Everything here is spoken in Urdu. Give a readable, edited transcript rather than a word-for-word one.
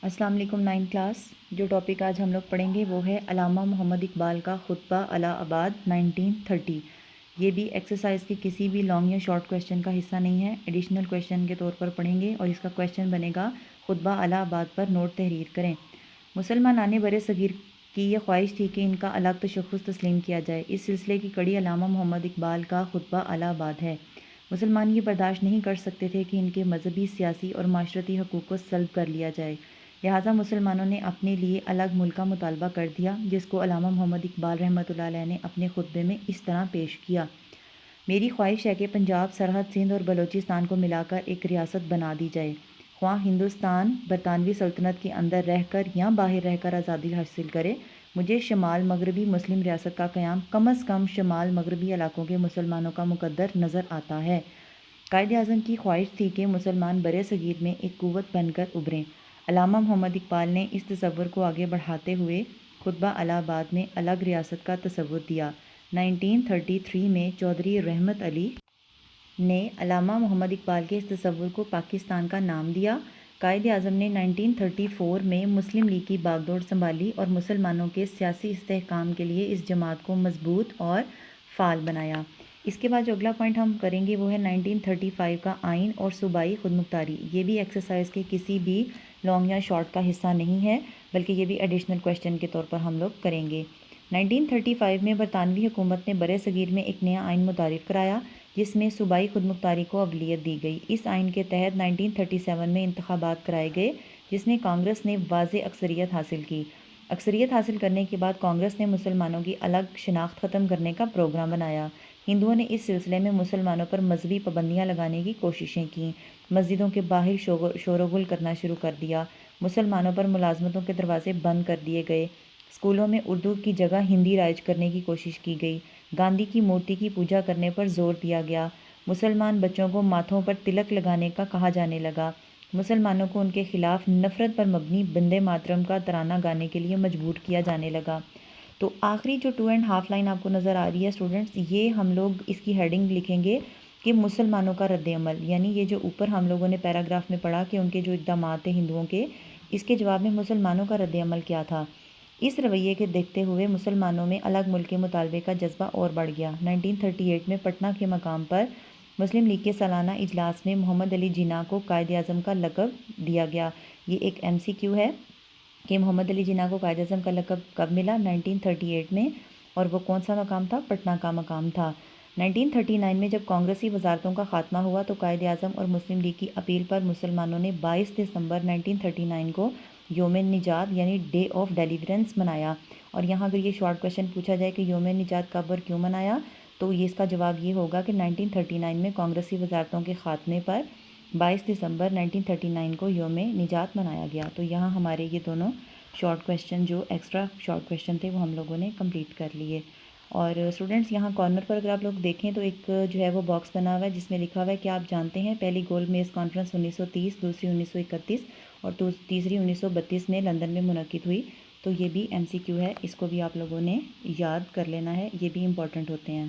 السلام علیکم 9 کلاس۔ جو ٹاپک آج ہم لوگ پڑھیں گے وہ ہے علامہ محمد اقبال کا خطبہ الہ آباد 1930۔ یہ بھی ایکسرسائز کے کسی بھی لانگ یا شارٹ کویشچن کا حصہ نہیں ہے، ایڈیشنل کویشچن کے طور پر پڑھیں گے اور اس کا کویشچن بنے گا خطبہ الہ آباد پر نوٹ تحریر کریں۔ مسلمانان برِ صغیر کی یہ خواہش تھی کہ ان کا الگ تشخص تسلیم کیا جائے۔ اس سلسلے کی کڑی علامہ محمد اقبال کا خطبہ الہ آباد ہے۔ مسلمان یہ برداشت نہیں کر سکتے تھے کہ ان کے مذہبی، سیاسی اور معاشرتی حقوق کو سلب کر لیا جائے، لہٰذا مسلمانوں نے اپنے لیے الگ ملک کا مطالبہ کر دیا، جس کو علامہ محمد اقبال رحمۃ اللہ علیہ نے اپنے خطبے میں اس طرح پیش کیا: میری خواہش ہے کہ پنجاب، سرحد، سندھ اور بلوچستان کو ملا کر ایک ریاست بنا دی جائے، خواہ ہندوستان برطانوی سلطنت کے اندر رہ کر یا باہر رہ کر آزادی حاصل کرے۔ مجھے شمال مغربی مسلم ریاست کا قیام کم از کم شمال مغربی علاقوں کے مسلمانوں کا مقدر نظر آتا ہے۔ قائد اعظم کی خواہش تھی کہ مسلمان برِ صغیر میں ایک قوت بن کر ابھریں۔ علامہ محمد اقبال نے اس تصور کو آگے بڑھاتے ہوئے خطبہ الہ آباد میں الگ ریاست کا تصور دیا۔ 1933 میں چودھری رحمت علی نے علامہ محمد اقبال کے اس تصور کو پاکستان کا نام دیا۔ قائد اعظم نے 1934 میں مسلم لیگ کی باغ ڈور سنبھالی اور مسلمانوں کے سیاسی استحکام کے لیے اس جماعت کو مضبوط اور فعال بنایا۔ اس کے بعد جو اگلا پوائنٹ ہم کریں گے وہ ہے 1935 کا آئین اور صوبائی خود مختاری۔ یہ بھی ایکسرسائز کے کسی بھی لانگ یا شارٹ کا حصہ نہیں ہے، بلکہ یہ بھی ایڈیشنل کویشچن کے طور پر ہم لوگ کریں گے۔ 1935 میں برطانوی حکومت نے برِ صغیر میں ایک نیا آئین متعارف کرایا، جس میں صوبائی خود مختاری کو اولویت دی گئی۔ اس آئین کے تحت 1937 میں انتخابات کرائے گئے، جس میں کانگریس نے واضح اکثریت حاصل کی۔ اکثریت حاصل کرنے کے بعد کانگریس نے مسلمانوں کی الگ شناخت ختم کرنے کا پروگرام بنایا۔ ہندوؤں نے اس سلسلے میں مسلمانوں پر مذہبی پابندیاں لگانے کی کوششیں کیں، مسجدوں کے باہر شور و غل کرنا شروع کر دیا، مسلمانوں پر ملازمتوں کے دروازے بند کر دیے گئے، اسکولوں میں اردو کی جگہ ہندی رائج کرنے کی کوشش کی گئی، گاندھی کی مورتی کی پوجا کرنے پر زور دیا گیا، مسلمان بچوں کو ماتھوں پر تلک لگانے کا کہا جانے لگا، مسلمانوں کو ان کے خلاف نفرت پر مبنی وندے ماترم کا ترانہ گانے کے لیے مجبور کیا جانے لگا۔ تو آخری جو 2.5 لائن آپ کو نظر آ رہی ہے اسٹوڈنٹس، یہ ہم لوگ اس کی ہیڈنگ لکھیں گے کہ مسلمانوں کا رد عمل، یعنی یہ جو اوپر ہم لوگوں نے پیراگراف میں پڑھا کہ ان کے جو اقدامات تھے ہندوؤں کے، اس کے جواب میں مسلمانوں کا رد عمل کیا تھا۔ اس رویے کے دیکھتے ہوئے مسلمانوں میں الگ ملک کے مطالبے کا جذبہ اور بڑھ گیا۔ 1938 میں پٹنہ کے مقام پر مسلم لیگ کے سالانہ اجلاس میں محمد علی جناح کو قائد اعظم کا لقب دیا گیا۔ یہ ایک MCQ ہے کہ محمد علی جناح کو قائد اعظم کا لقب کب ملا؟ 1938 میں، اور وہ کون سا مقام تھا؟ پٹنہ کا مقام تھا۔ 1939 میں جب کانگریسی وزارتوں کا خاتمہ ہوا تو قائد اعظم اور مسلم لیگ کی اپیل پر مسلمانوں نے 22 دسمبر 1939 کو یوم نجات یعنی ڈے آف ڈیلیورنس منایا۔ اور یہاں اگر یہ شارٹ کویشچن پوچھا جائے کہ یوم نجات کب اور کیوں منایا، تو اس کا جواب یہ ہوگا کہ 1939 میں کانگریسی وزارتوں کے خاتمے پر 22 دسمبر 1939 کو یوم نجات منایا گیا۔ تو یہاں ہمارے یہ دونوں شارٹ کویشچن جو ایکسٹرا شارٹ کویشچن تھے وہ ہم لوگوں نے کمپلیٹ کر لیے۔ اور اسٹوڈنٹس یہاں کارنر پر اگر آپ لوگ دیکھیں تو ایک جو ہے وہ باکس بنا ہوا ہے جس میں لکھا ہوا ہے کہ آپ جانتے ہیں پہلی گولڈ میز کانفرنس 1930، دوسری 1931 اور تیسری 1932 میں لندن میں منعقد ہوئی۔ تو یہ بھی MCQ ہے، اس کو بھی آپ لوگوں نے یاد کر لینا ہے، یہ بھی امپورٹنٹ ہوتے ہیں۔